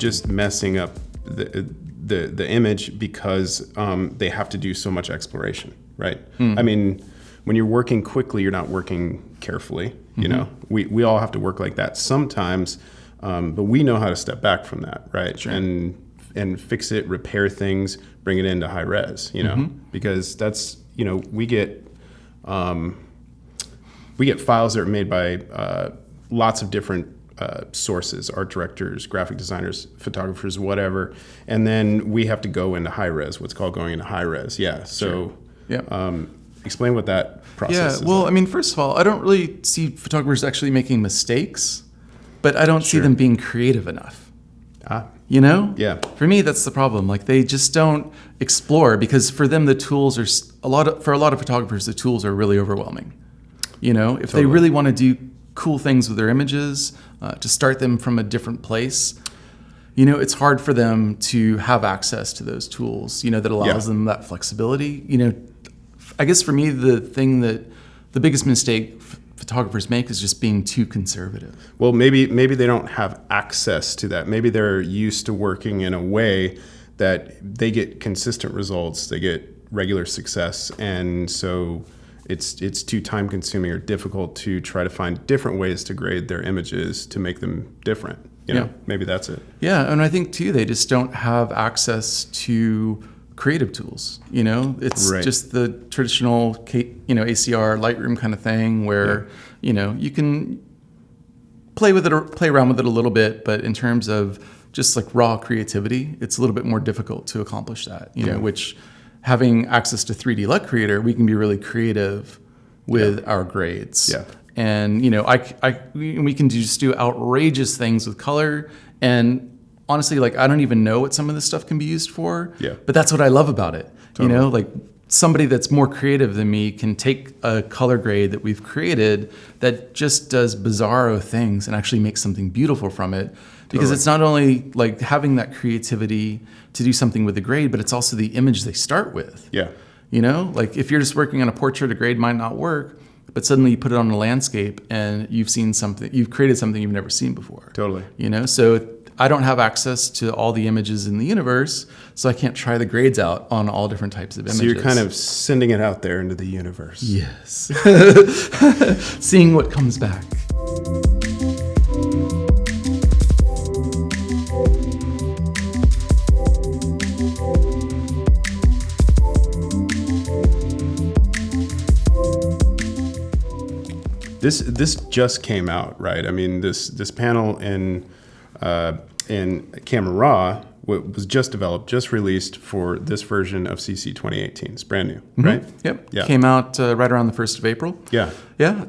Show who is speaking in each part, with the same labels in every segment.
Speaker 1: just messing up the image because they have to do so much exploration, right? I mean, when you're working quickly, you're not working carefully. You know, we all have to work like that sometimes, but we know how to step back from that, right?
Speaker 2: Sure.
Speaker 1: And fix it, repair things, bring it into high res, you know, because that's, you know, we get files that are made by lots of different sources, art directors, graphic designers, photographers, whatever. And then we have to go into high res, what's called going into high res. Yeah. So explain what that process is.
Speaker 2: Yeah. Well, I mean, first of all, I don't really see photographers actually making mistakes, but I don't see them being creative enough. You know? Yeah. For me, that's the problem. Like, they just don't explore, because for them, the tools are for a lot of photographers, the tools are really overwhelming. You know, if they really want to do cool things with their images, to start them from a different place, you know, it's hard for them to have access to those tools, you know, that allows them that flexibility. You know, I guess for me, the biggest mistake photographers make is just being too conservative.
Speaker 1: Well, maybe they don't have access to that. Maybe they're used to working in a way that they get consistent results, they get regular success, and so it's too time consuming or difficult to try to find different ways to grade their images to make them different. You know, maybe that's it.
Speaker 2: Yeah, and I think too, they just don't have access to creative tools. You know, it's just the traditional, ACR, Lightroom kind of thing where, you know, you can play around with it a little bit, but in terms of just like raw creativity, it's a little bit more difficult to accomplish that, you know, which having access to 3D LUT Creator, we can be really creative with our grades. Yeah. And, you know, we can just do outrageous things with color. And honestly, like, I don't even know what some of this stuff can be used for. Yeah. But that's what I love about it. Totally. You know, like, somebody that's more creative than me can take a color grade that we've created that just does bizarro things and actually make something beautiful from it. Because it's not only like having that creativity to do something with the grade, but it's also the image they start with. Yeah. You know, like, if you're just working on a portrait, a grade might not work, but suddenly you put it on a landscape and you've created something you've never seen before. Totally. You know, so I don't have access to all the images in the universe, so I can't try the grades out on all different types of images.
Speaker 1: So you're kind of sending it out there into the universe.
Speaker 2: Yes. Seeing what comes back.
Speaker 1: This just came out, right? I mean, this panel in Camera Raw was just developed, just released for this version of CC 2018. It's brand new, right?
Speaker 2: Yep. Yeah. Came out right around the 1st of April.
Speaker 1: Yeah.
Speaker 2: Yeah.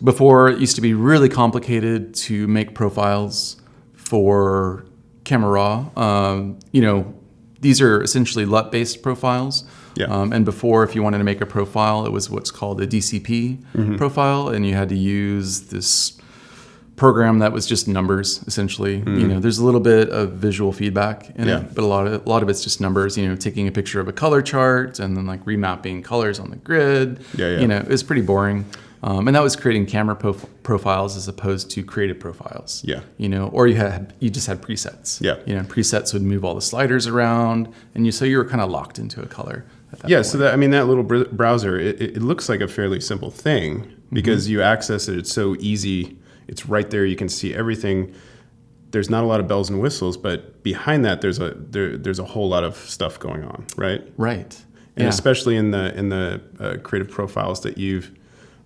Speaker 2: Before, it used to be really complicated to make profiles for Camera Raw. You know, these are essentially LUT-based profiles. Yeah. And before, if you wanted to make a profile, it was what's called a DCP profile, and you had to use this program that was just numbers, essentially. You know, there's a little bit of visual feedback in it, but a lot of it's just numbers. You know, taking a picture of a color chart and then like remapping colors on the grid. You know, it was pretty boring. And that was creating camera profiles as opposed to creative profiles. Yeah. You know, or you just had presets. Yeah. You know, presets would move all the sliders around, and so you were kind of locked into a color at that point.
Speaker 1: So that little browser, it looks like a fairly simple thing because you access it. It's so easy. It's right there. You can see everything. There's not a lot of bells and whistles, but behind that, there's a whole lot of stuff going on, right?
Speaker 2: Right.
Speaker 1: And especially in the creative profiles that you've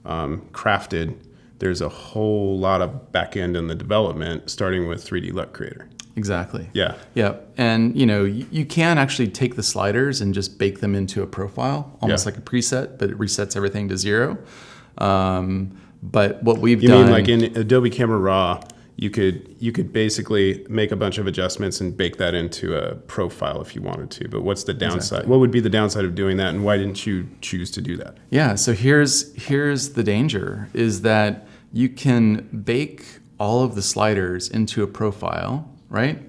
Speaker 1: crafted, there's a whole lot of back end in the development, starting with 3D LUT Creator.
Speaker 2: Exactly. Yeah. Yeah. And, you know, you can actually take the sliders and just bake them into a profile, almost like a preset, but it resets everything to 0. But what we've done...
Speaker 1: You mean like in Adobe Camera Raw, you could basically make a bunch of adjustments and bake that into a profile if you wanted to. But what's the downside? Exactly. What would be the downside of doing that, and why didn't you choose to do that?
Speaker 2: Yeah, so here's the danger, is that you can bake all of the sliders into a profile, right?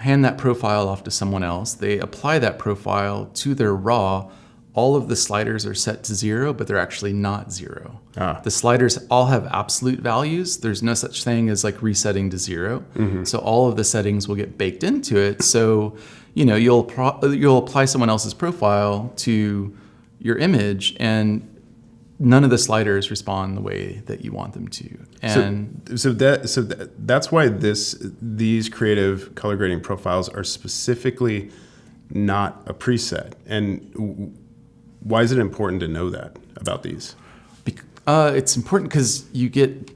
Speaker 2: Hand that profile off to someone else. They apply that profile to their raw all of the sliders are set to 0, but they're actually not 0.
Speaker 1: Ah.
Speaker 2: The sliders all have absolute values. There's no such thing as like resetting to 0. So all of the settings will get baked into it. So, you'll apply someone else's profile to your image, and none of the sliders respond the way that you want them to. And
Speaker 1: that's why these creative color grading profiles are specifically not a preset. And why is it important to know that about these?
Speaker 2: It's important because you get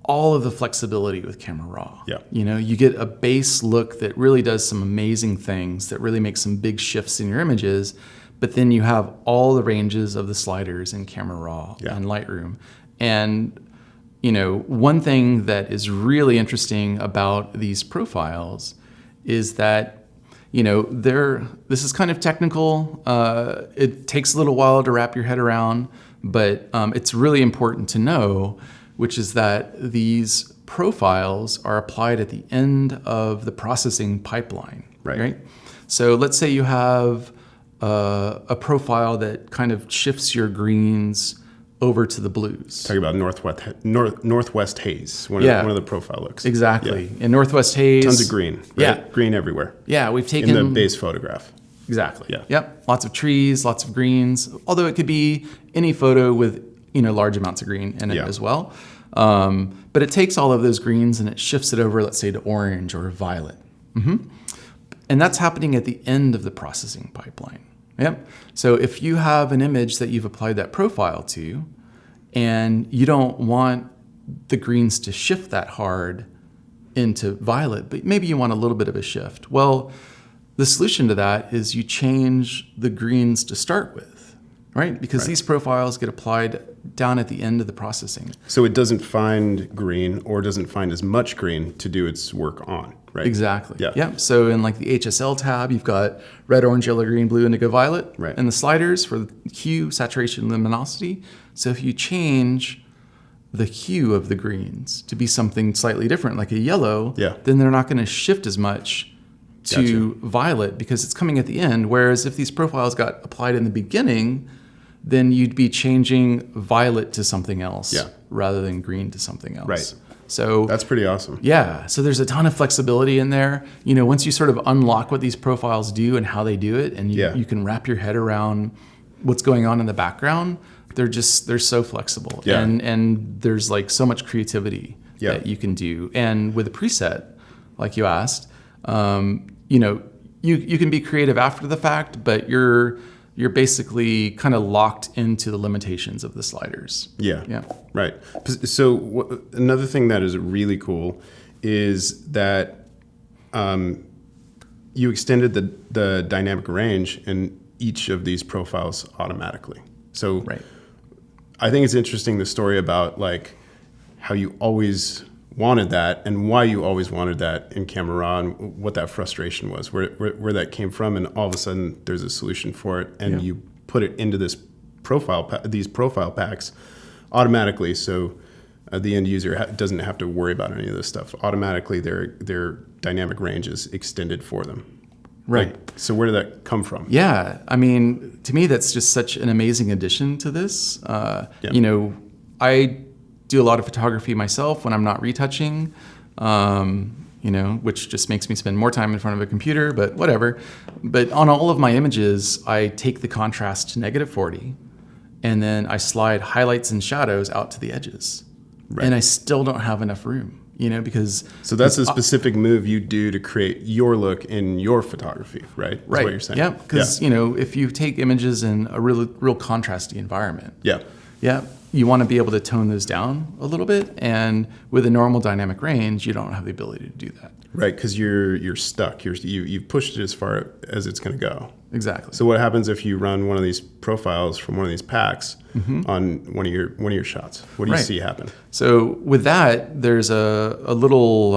Speaker 2: all of the flexibility with Camera Raw.
Speaker 1: Yeah.
Speaker 2: You get a base look that really does some amazing things, that really makes some big shifts in your images, but then you have all the ranges of the sliders in Camera Raw and Lightroom. And, one thing that is really interesting about these profiles is that this is kind of technical. It takes a little while to wrap your head around, but it's really important to know, which is that these profiles are applied at the end of the processing pipeline. Right? So let's say you have a profile that kind of shifts your greens over to the blues.
Speaker 1: Talking about Northwest Haze, one of the profile looks.
Speaker 2: Exactly. In Northwest Haze.
Speaker 1: Tons of green. Right?
Speaker 2: Yeah.
Speaker 1: Green everywhere.
Speaker 2: Yeah, we've taken...
Speaker 1: In the base photograph.
Speaker 2: Exactly.
Speaker 1: Yeah.
Speaker 2: Yep. Lots of trees, lots of greens, although it could be any photo with, large amounts of green in it as well. But it takes all of those greens and it shifts it over, let's say, to orange or violet. And that's happening at the end of the processing pipeline. Yep. So if you have an image that you've applied that profile to, and you don't want the greens to shift that hard into violet, but maybe you want a little bit of a shift. Well, the solution to that is you change the greens to start with, right? Because these profiles get applied down at the end of the processing.
Speaker 1: So it doesn't find green or doesn't find as much green to do its work on, right?
Speaker 2: Exactly.
Speaker 1: Yeah.
Speaker 2: Yep. So in like the HSL tab, you've got red, orange, yellow, green, blue, indigo, violet.
Speaker 1: Right.
Speaker 2: And the sliders for the hue, saturation, luminosity. So if you change the hue of the greens to be something slightly different, like a yellow, then they're not going to shift as much to violet because it's coming at the end. Whereas if these profiles got applied in the beginning, then you'd be changing violet to something else rather than green to something else.
Speaker 1: Right.
Speaker 2: So
Speaker 1: that's pretty awesome.
Speaker 2: Yeah. So there's a ton of flexibility in there. Once you sort of unlock what these profiles do and how they do it, and you can wrap your head around what's going on in the background, they're so flexible.
Speaker 1: Yeah.
Speaker 2: And there's like so much creativity that you can do. And with a preset, like you asked, you can be creative after the fact, but you're basically kind of locked into the limitations of the sliders.
Speaker 1: Yeah. Right. So another thing that is really cool is that you extended the dynamic range in each of these profiles automatically. So I think it's interesting, the story about like how you always wanted that and why you always wanted that in Camera Raw and what that frustration was, where that came from, and all of a sudden there's a solution for it, and you put it into these profile packs automatically, so the end user doesn't have to worry about any of this stuff. Automatically, their dynamic range is extended for them.
Speaker 2: Right.
Speaker 1: Like, so where did that come from?
Speaker 2: Yeah, I mean, to me, that's just such an amazing addition to this. I do a lot of photography myself when I'm not retouching, which just makes me spend more time in front of a computer, but whatever. But on all of my images, I take the contrast to -40, and then I slide highlights and shadows out to the edges. Right. And I still don't have enough room, because...
Speaker 1: So that's a specific move you do to create your look in your photography, right? That's what you're saying.
Speaker 2: Yeah, because, if you take images in a real contrasty environment... Yeah, you want to be able to tone those down a little bit, and with a normal dynamic range, you don't have the ability to do that.
Speaker 1: Right, because you're stuck. You've pushed it as far as it's going to go.
Speaker 2: Exactly.
Speaker 1: So what happens if you run one of these profiles from one of these packs on one of your shots? What do you see happen?
Speaker 2: So with that, there's a little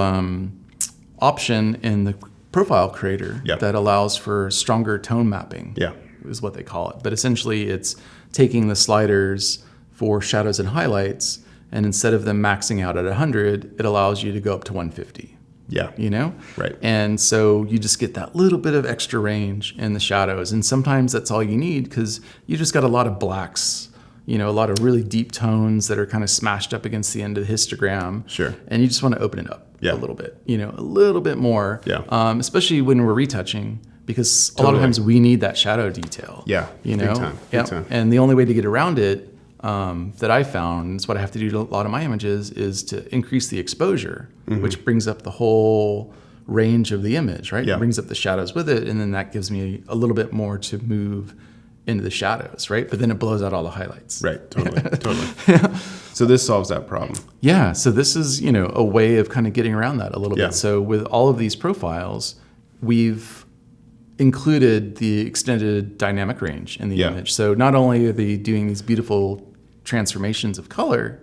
Speaker 2: option in the profile creator that allows for stronger tone mapping. Yeah, is what they call it. But essentially, it's taking the sliders for shadows and highlights, and instead of them maxing out at 100, it allows you to go up to 150.
Speaker 1: Yeah.
Speaker 2: You know?
Speaker 1: Right.
Speaker 2: And so you just get that little bit of extra range in the shadows. And sometimes that's all you need because you just got a lot of blacks, a lot of really deep tones that are kind of smashed up against the end of the histogram.
Speaker 1: Sure.
Speaker 2: And you just want to open it up a little bit, a little bit more.
Speaker 1: Yeah.
Speaker 2: Especially when we're retouching, because a lot of
Speaker 1: Totally.
Speaker 2: times we need that shadow detail.
Speaker 1: Yeah. Big time. Big time.
Speaker 2: And the only way to get around it that I found, it's what I have to do to a lot of my images, is to increase the exposure, which brings up the whole range of the image, right?
Speaker 1: Yeah.
Speaker 2: It brings up the shadows with it, and then that gives me a little bit more to move into the shadows, right? But then it blows out all the highlights.
Speaker 1: Right. Totally. So this solves that problem.
Speaker 2: Yeah. So this is, a way of kind of getting around that a little
Speaker 1: Yeah.
Speaker 2: bit. So with all of these profiles, we've included the extended dynamic range in the image. So not only are they doing these beautiful transformations of color,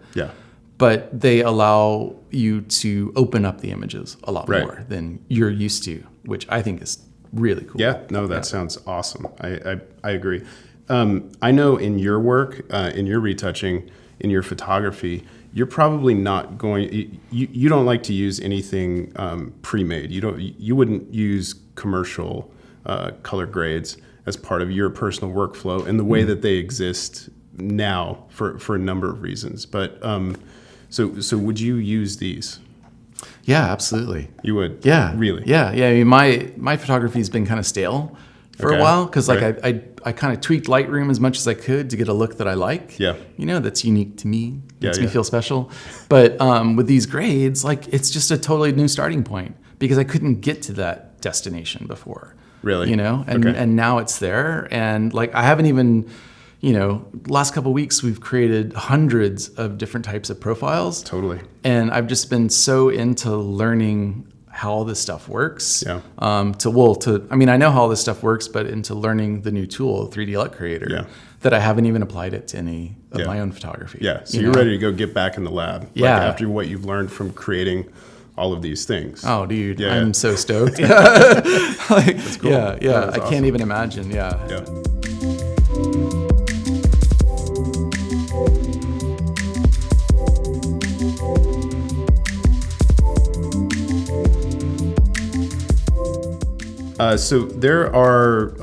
Speaker 2: but they allow you to open up the images a lot more than you're used to, which I think is really cool.
Speaker 1: Yeah, no, that sounds awesome. I agree. I know in your work, in your retouching, in your photography, you're probably not going. You don't like to use anything pre-made. You wouldn't use commercial color grades as part of your personal workflow in the way that they exist now for a number of reasons. But so would you use these?
Speaker 2: Yeah, absolutely.
Speaker 1: You would?
Speaker 2: Yeah.
Speaker 1: Really?
Speaker 2: Yeah. I mean, my photography has been kind of stale for a while because I kind of tweaked Lightroom as much as I could to get a look that I like.
Speaker 1: Yeah.
Speaker 2: That's unique to me. Makes me
Speaker 1: yeah.
Speaker 2: feel special. But with these grades, it's just a totally new starting point because I couldn't get to that destination before.
Speaker 1: Really?
Speaker 2: And now it's there. And I haven't even, last couple of weeks we've created hundreds of different types of profiles.
Speaker 1: Totally.
Speaker 2: And I've just been so into learning how all this stuff works.
Speaker 1: Yeah.
Speaker 2: I know how all this stuff works, but into learning the new tool, 3D LUT Creator, that I haven't even applied it to any of my own photography.
Speaker 1: Yeah. So you're ready to go get back in the lab.
Speaker 2: Yeah.
Speaker 1: After what you've learned from creating all of these things.
Speaker 2: Oh, dude,
Speaker 1: Yeah.
Speaker 2: I'm so stoked. That's
Speaker 1: cool.
Speaker 2: Yeah.
Speaker 1: That's
Speaker 2: I
Speaker 1: awesome.
Speaker 2: can't even imagine. Yeah.
Speaker 1: So there are,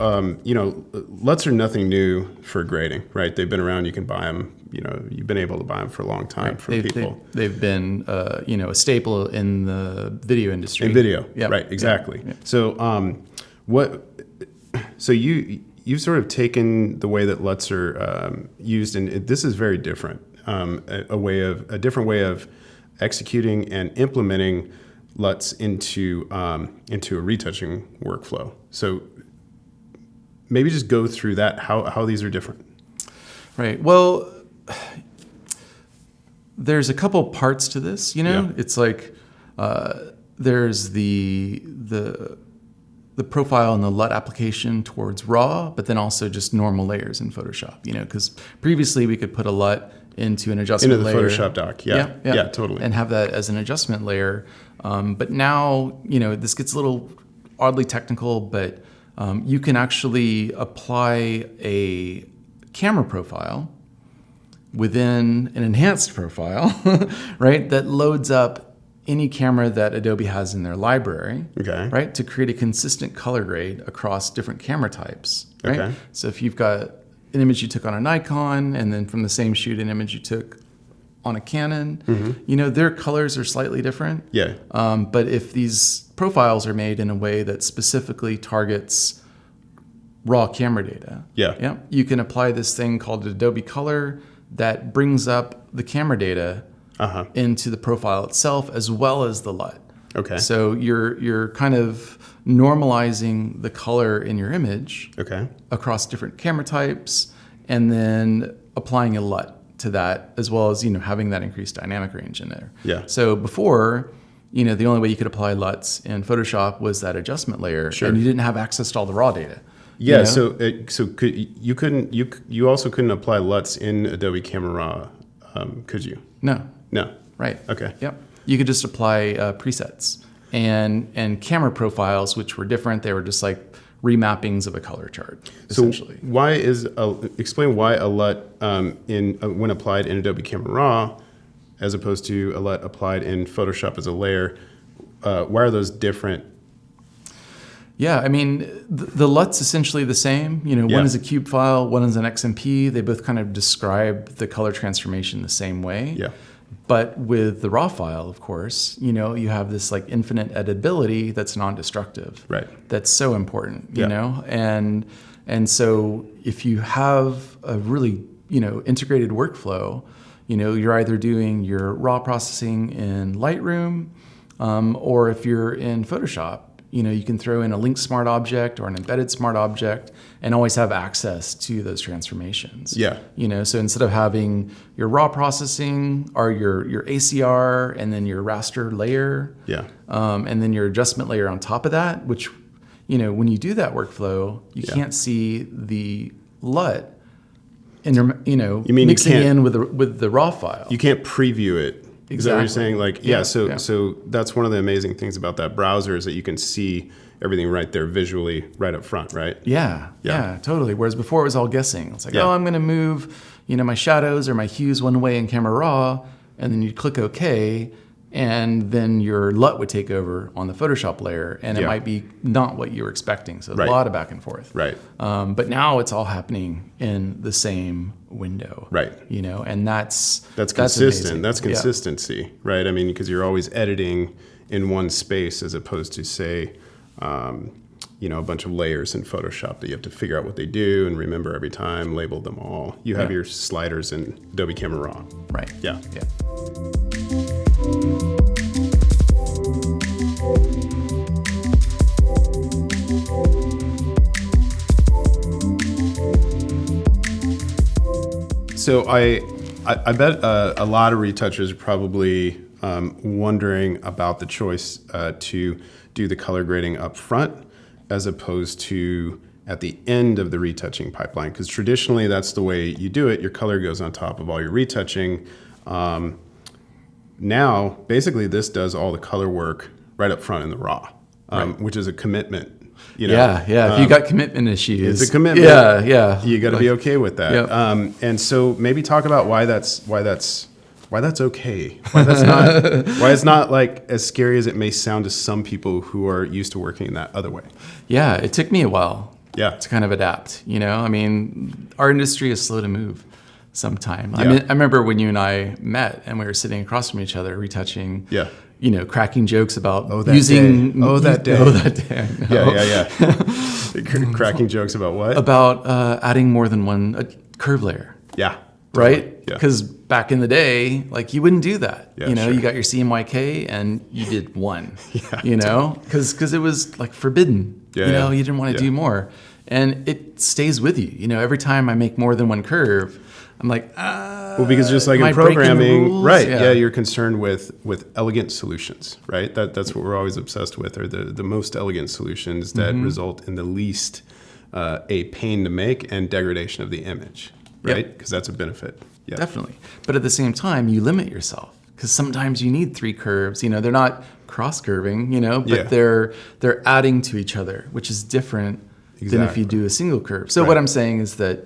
Speaker 1: LUTs are nothing new for grading, right? They've been around. You can buy them. You've been able to buy them for a long time from people.
Speaker 2: They've been, a staple in the video industry.
Speaker 1: In video,
Speaker 2: Yep.
Speaker 1: right? Exactly.
Speaker 2: Yep.
Speaker 1: So, So you've sort of taken the way that LUTs are used, and this is very different. A different way of executing and implementing LUTs into a retouching workflow. So maybe just go through that, how these are different.
Speaker 2: Right. Well, there's a couple parts to this. It's there's the profile and the LUT application towards raw, but then also just normal layers in Photoshop. Because previously we could put a LUT into an adjustment layer.
Speaker 1: Into the Photoshop doc, yeah, totally.
Speaker 2: And have that as an adjustment layer. But now, this gets a little oddly technical, but you can actually apply a camera profile within an enhanced profile, right, that loads up any camera that Adobe has in their library, right, to create a consistent color grade across different camera types, right?
Speaker 1: Okay.
Speaker 2: So if you've got an image you took on a Nikon, and then from the same shoot, an image you took on a Canon, their colors are slightly different.
Speaker 1: Yeah.
Speaker 2: But if these profiles are made in a way that specifically targets raw camera data, you can apply this thing called Adobe Color that brings up the camera data into the profile itself as well as the LUT.
Speaker 1: Okay.
Speaker 2: So you're kind of normalizing the color in your image across different camera types, and then applying a LUT to that, as well as having that increased dynamic range in there.
Speaker 1: Yeah.
Speaker 2: So before, the only way you could apply LUTs in Photoshop was that adjustment layer, and you didn't have access to all the raw data.
Speaker 1: Yeah. So you also couldn't apply LUTs in Adobe Camera Raw, could you?
Speaker 2: No. Right.
Speaker 1: Okay.
Speaker 2: Yep. You could just apply presets and camera profiles, which were different. They were just like remappings of a color chart, essentially.
Speaker 1: So explain why a LUT when applied in Adobe Camera Raw, as opposed to a LUT applied in Photoshop as a layer, why are those different?
Speaker 2: Yeah, I mean, the LUT's essentially the same. One is a cube file, one is an XMP. They both kind of describe the color transformation the same way.
Speaker 1: Yeah.
Speaker 2: But with the raw file, of course, you have this like infinite editability that's non-destructive.
Speaker 1: Right.
Speaker 2: That's so important, you know? And so if you have a really, integrated workflow, you're either doing your raw processing in Lightroom, or if you're in Photoshop, you can throw in a linked smart object or an embedded smart object and always have access to those transformations.
Speaker 1: Yeah.
Speaker 2: So instead of having your raw processing or your ACR and then your raster layer, and then your adjustment layer on top of that, which, when you do that workflow, you can't see the LUT, mixing in with the raw file.
Speaker 1: You can't preview it.
Speaker 2: Exactly.
Speaker 1: Is that what you're saying? Like, so that's one of the amazing things about that browser is that you can see everything right there visually right up front, right?
Speaker 2: Yeah, totally. Whereas before it was all guessing. It's like, I'm going to move, my shadows or my hues one way in Camera Raw, and then you click OK, and then your LUT would take over on the Photoshop layer, and it might be not what you were expecting. So there's a lot of back and forth.
Speaker 1: Right.
Speaker 2: But now it's all happening in the same window.
Speaker 1: Right.
Speaker 2: And that's
Speaker 1: consistent.
Speaker 2: amazing.
Speaker 1: That's consistency, right? I mean, because you're always editing in one space as opposed to, say, a bunch of layers in Photoshop that you have to figure out what they do and remember every time, label them all. You have your sliders in Adobe Camera Raw.
Speaker 2: Right.
Speaker 1: Yeah. So I bet a lot of retouchers are probably wondering about the choice to do the color grading up front as opposed to at the end of the retouching pipeline, because traditionally that's the way you do it. Your color goes on top of all your retouching. Now, basically, this does all the color work right up front in the raw, which is a commitment.
Speaker 2: If you got commitment issues,
Speaker 1: it's a commitment. You got to be okay with that.
Speaker 2: Yep.
Speaker 1: And so maybe talk about why that's okay. Why that's not why it's not like as scary as it may sound to some people who are used to working in that other way.
Speaker 2: Yeah, it took me a while.
Speaker 1: To
Speaker 2: kind of adapt. I mean, our industry is slow to move. Sometime. I remember when you and I met and we were sitting across from each other retouching. Cracking jokes about using.
Speaker 1: That day.
Speaker 2: No.
Speaker 1: Cracking jokes about what?
Speaker 2: About adding more than one curve layer.
Speaker 1: Yeah.
Speaker 2: Right? Because back in the day, like you wouldn't do that.
Speaker 1: Yeah,
Speaker 2: you got your CMYK and you did one. Because it was like forbidden. You didn't want to do more. And it stays with you. Every time I make more than one curve, I'm like,
Speaker 1: well, because just like in programming, right? You're concerned with elegant solutions, right? That's what we're always obsessed with, are the most elegant solutions that result in the least a pain to make and degradation of the image, right? Because that's a benefit. Yeah,
Speaker 2: definitely. But at the same time, you limit yourself because sometimes you need 3 curves. They're not cross curving, but they're adding to each other, which is different than if you do a single curve. So what I'm saying is that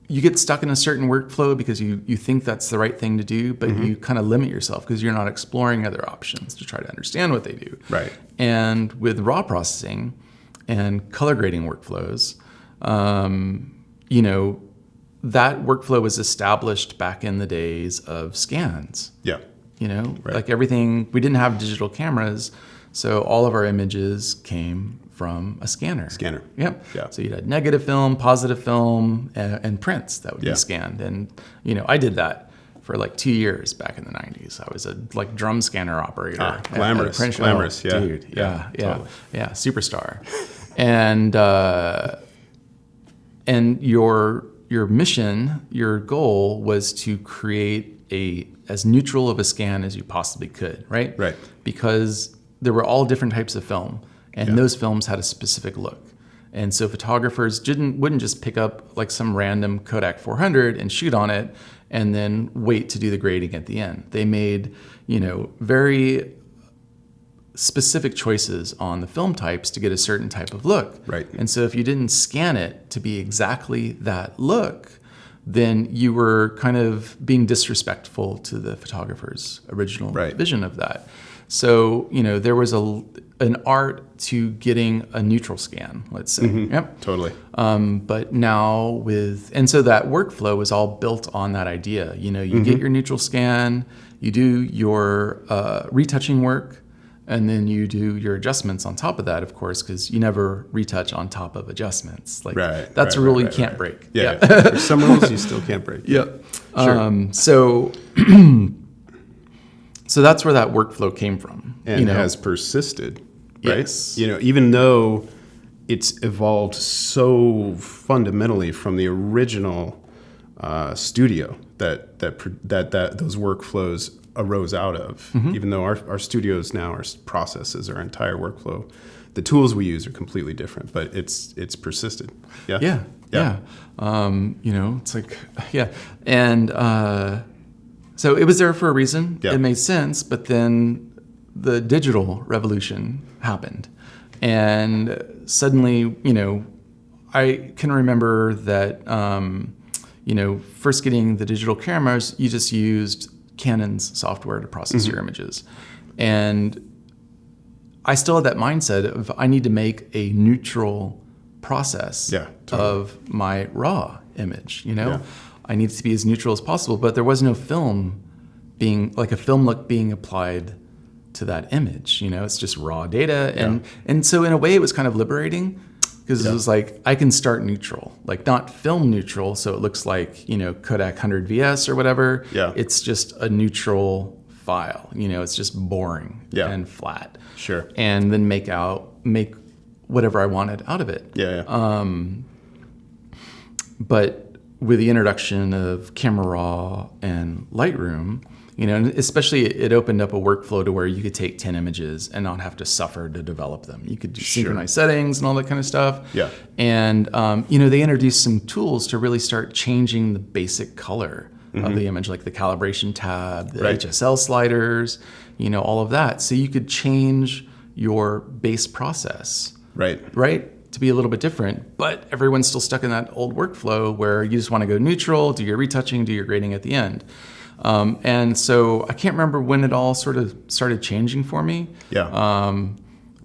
Speaker 2: you get stuck in a certain workflow because you think that's the right thing to do, but you kind of limit yourself because you're not exploring other options to try to understand what they do.
Speaker 1: Right.
Speaker 2: And with raw processing and color grading workflows, that workflow was established back in the days of scans.
Speaker 1: Yeah.
Speaker 2: Like everything, we didn't have digital cameras, so all of our images came from a scanner. Yep.
Speaker 1: Yeah.
Speaker 2: So you had negative film, positive film, and prints that would be scanned. And, I did that for like 2 years back in the 90s. I was a drum scanner operator.
Speaker 1: Glamorous.
Speaker 2: Glamorous, dude. Yeah. Superstar. And your mission, your goal was to create as neutral of a scan as you possibly could, right?
Speaker 1: Right.
Speaker 2: Because there were all different types of film. And those films had a specific look. And so photographers wouldn't just pick up like some random Kodak 400 and shoot on it and then wait to do the grading at the end. They made, very specific choices on the film types to get a certain type of look.
Speaker 1: Right.
Speaker 2: And so if you didn't scan it to be exactly that look, then you were kind of being disrespectful to the photographer's original vision of that. So, there was an art to getting a neutral scan, let's say. Yep.
Speaker 1: Totally.
Speaker 2: But now and so that workflow is all built on that idea. You get your neutral scan, you do your retouching work, and then you do your adjustments on top of that, of course, because you never retouch on top of adjustments. That's a rule you can't break.
Speaker 1: Yeah. There's some rules you still can't break.
Speaker 2: Yep. Sure. So that's where that workflow came from.
Speaker 1: And has persisted, right?
Speaker 2: Yes.
Speaker 1: Even though it's evolved so fundamentally from the original studio that those workflows arose out of, even though our studios now, our processes, our entire workflow, the tools we use are completely different, but it's persisted. Yeah.
Speaker 2: It's like, and so it was there for a reason.
Speaker 1: Yeah.
Speaker 2: It made sense, but then the digital revolution happened, and suddenly, I can remember that, first getting the digital cameras, you just used Canon's software to process your images, and I still had that mindset of I need to make a neutral process of my raw image. I need it to be as neutral as possible, but there was no film a film look being applied to that image. It's just raw data. And so in a way it was kind of liberating, because it was like, I can start neutral, like not film neutral. So it looks like, Kodak 100 VS or whatever.
Speaker 1: Yeah.
Speaker 2: It's just a neutral file, it's just boring and flat.
Speaker 1: Sure.
Speaker 2: And then make whatever I wanted out of it.
Speaker 1: Yeah.
Speaker 2: But with the introduction of Camera Raw and Lightroom, and especially it opened up a workflow to where you could take 10 images and not have to suffer to develop them. You could do synchronized settings and all that kind of stuff.
Speaker 1: Yeah.
Speaker 2: And, they introduced some tools to really start changing the basic color of the image, like the calibration tab, the HSL sliders, all of that. So you could change your base process. Right? To be a little bit different, but everyone's still stuck in that old workflow where you just want to go neutral, do your retouching, do your grading at the end. And so I can't remember when it all sort of started changing for me.
Speaker 1: Yeah.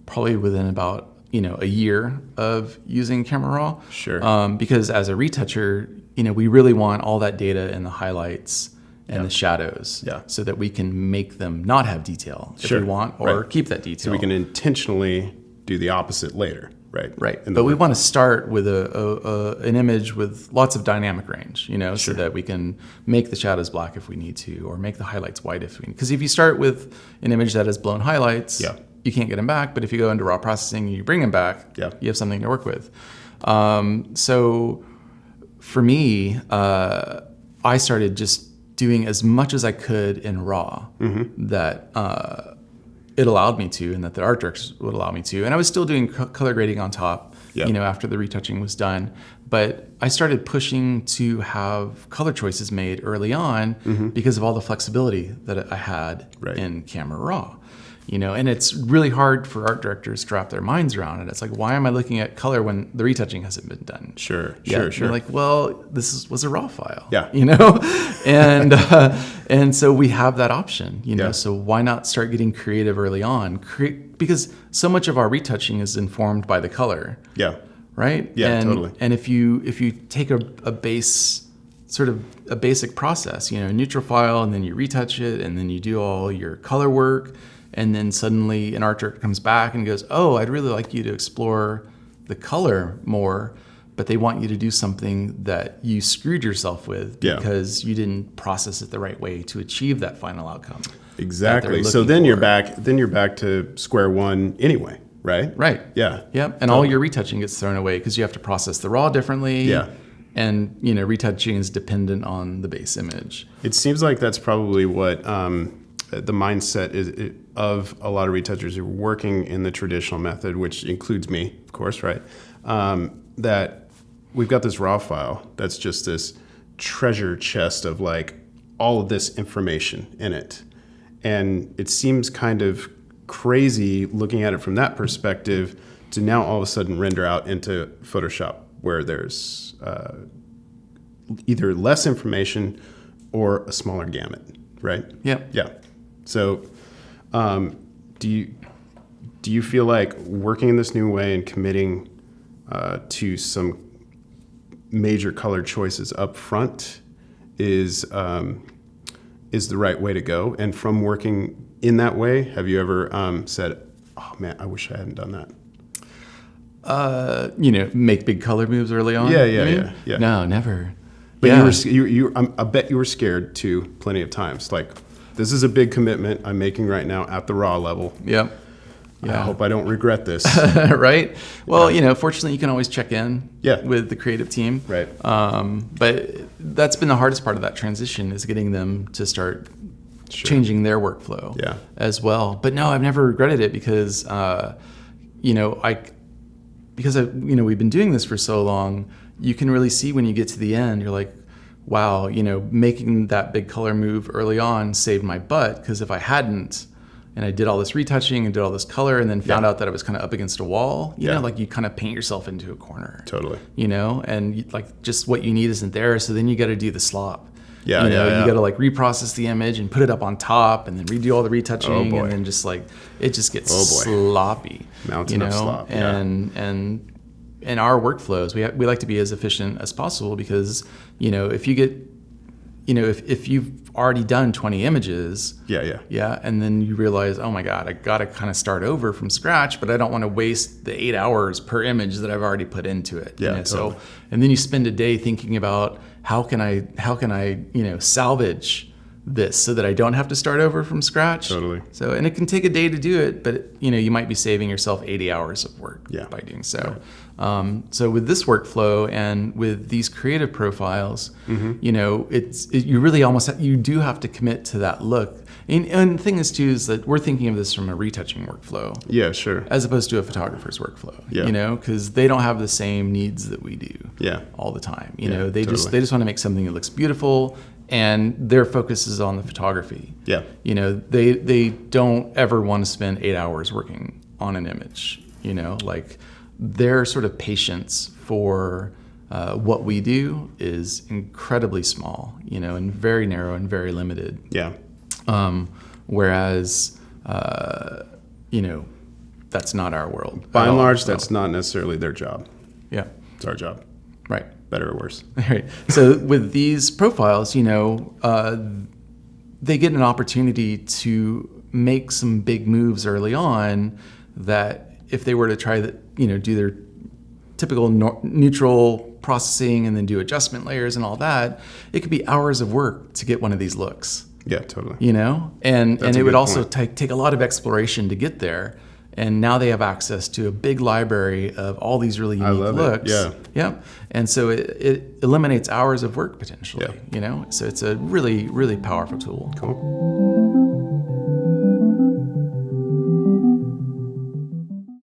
Speaker 2: Probably within about, a year of using Camera Raw.
Speaker 1: Sure.
Speaker 2: Because as a retoucher, we really want all that data in the highlights and the shadows, so that we can make them not have detail if we want, or keep that detail.
Speaker 1: So we can intentionally do the opposite later. Right.
Speaker 2: But we want to start with an image with lots of dynamic range, so that we can make the shadows black if we need to, or make the highlights white if we need. Because if you start with an image that has blown highlights, you can't get them back. But if you go into raw processing and you bring them back, you have something to work with. So for me, I started just doing as much as I could in raw that it allowed me to, and that the art directors would allow me to. And I was still doing color grading on top, after the retouching was done. But I started pushing to have color choices made early on because of all the flexibility that I had in Camera Raw. And it's really hard for art directors to wrap their minds around it. It's like, why am I looking at color when the retouching hasn't been done?
Speaker 1: Sure.
Speaker 2: They're like, well, this was a raw file.
Speaker 1: Yeah.
Speaker 2: And so we have that option, so why not start getting creative early on? Because so much of our retouching is informed by the color.
Speaker 1: Yeah.
Speaker 2: Right?
Speaker 1: Yeah, totally.
Speaker 2: And if you take a base, sort of a basic process, a neutral file, and then you retouch it, and then you do all your color work, and then suddenly an art director comes back and goes, oh, I'd really like you to explore the color more, but they want you to do something that you screwed yourself with because you didn't process it the right way to achieve that final outcome.
Speaker 1: Exactly. So then you're back to square one anyway, right?
Speaker 2: Right.
Speaker 1: Yeah.
Speaker 2: Yep. And all your retouching gets thrown away because you have to process the raw differently.
Speaker 1: Yeah.
Speaker 2: And retouching is dependent on the base image.
Speaker 1: It seems like that's probably what the mindset is of a lot of retouchers who are working in the traditional method, which includes me, of course, right? That we've got this raw file that's just this treasure chest of like all of this information in it. And it seems kind of crazy looking at it from that perspective to now all of a sudden render out into Photoshop where there's either less information or a smaller gamut, right?
Speaker 2: Yeah.
Speaker 1: Yeah. So, do you feel like working in this new way and committing to some major color choices up front is the right way to go? And from working in that way, have you ever said, "Oh man, I wish I hadn't done that"?
Speaker 2: Make big color moves early on.
Speaker 1: Yeah.
Speaker 2: No, never.
Speaker 1: But I bet you were scared too, plenty of times. Like, this is a big commitment I'm making right now at the raw level.
Speaker 2: Yep.
Speaker 1: Yeah. I hope I don't regret this.
Speaker 2: Right. Well, fortunately, you can always check in with the creative team.
Speaker 1: Right.
Speaker 2: But that's been the hardest part of that transition, is getting them to start changing their workflow as well. But no, I've never regretted it because, we've been doing this for so long, you can really see when you get to the end, you're like, wow, making that big color move early on saved my butt, because if I hadn't, and I did all this retouching and did all this color and then found out that I was kind of up against a wall, you know, like you kind of paint yourself into a corner.
Speaker 1: Totally.
Speaker 2: And like just what you need isn't there. So then you got to do the slop. You got to like reprocess the image and put it up on top and then redo all the retouching. And then just like, it just gets sloppy.
Speaker 1: Mountain of slop.
Speaker 2: And in our workflows, we like to be as efficient as possible, because, if you get, if you've already done 20 images, and then you realize, oh my God, I got to kind of start over from scratch, but I don't want to waste the 8 hours per image that I've already put into it.
Speaker 1: Totally.
Speaker 2: So, and then you spend a day thinking about how can I salvage this so that I don't have to start over from scratch.
Speaker 1: Totally.
Speaker 2: So, and it can take a day to do it, but you might be saving yourself 80 hours of work by doing so. Right. So with this workflow and with these creative profiles, you really you do have to commit to that look. And the thing is too, is that we're thinking of this from a retouching workflow.
Speaker 1: Yeah, sure.
Speaker 2: As opposed to a photographer's workflow.
Speaker 1: Yeah.
Speaker 2: Because they don't have the same needs that we do.
Speaker 1: Yeah.
Speaker 2: All the time. They just want to make something that looks beautiful, and their focus is on the photography.
Speaker 1: Yeah.
Speaker 2: They don't ever want to spend 8 hours working on an image. Like their sort of patience for what we do is incredibly small, and very narrow and very limited.
Speaker 1: Yeah.
Speaker 2: Whereas, that's not our world.
Speaker 1: By and large, that's not necessarily their job.
Speaker 2: Yeah.
Speaker 1: It's our job.
Speaker 2: Right.
Speaker 1: Better or worse.
Speaker 2: Right. So with these profiles, they get an opportunity to make some big moves early on that if they were to try that, do their typical neutral processing and then do adjustment layers and all that, it could be hours of work to get one of these looks.
Speaker 1: Yeah, totally.
Speaker 2: And it would also take a lot of exploration to get there. And now they have access to a big library of all these really unique looks. Yeah. And so it eliminates hours of work potentially, So it's a really, really powerful tool.
Speaker 1: Cool.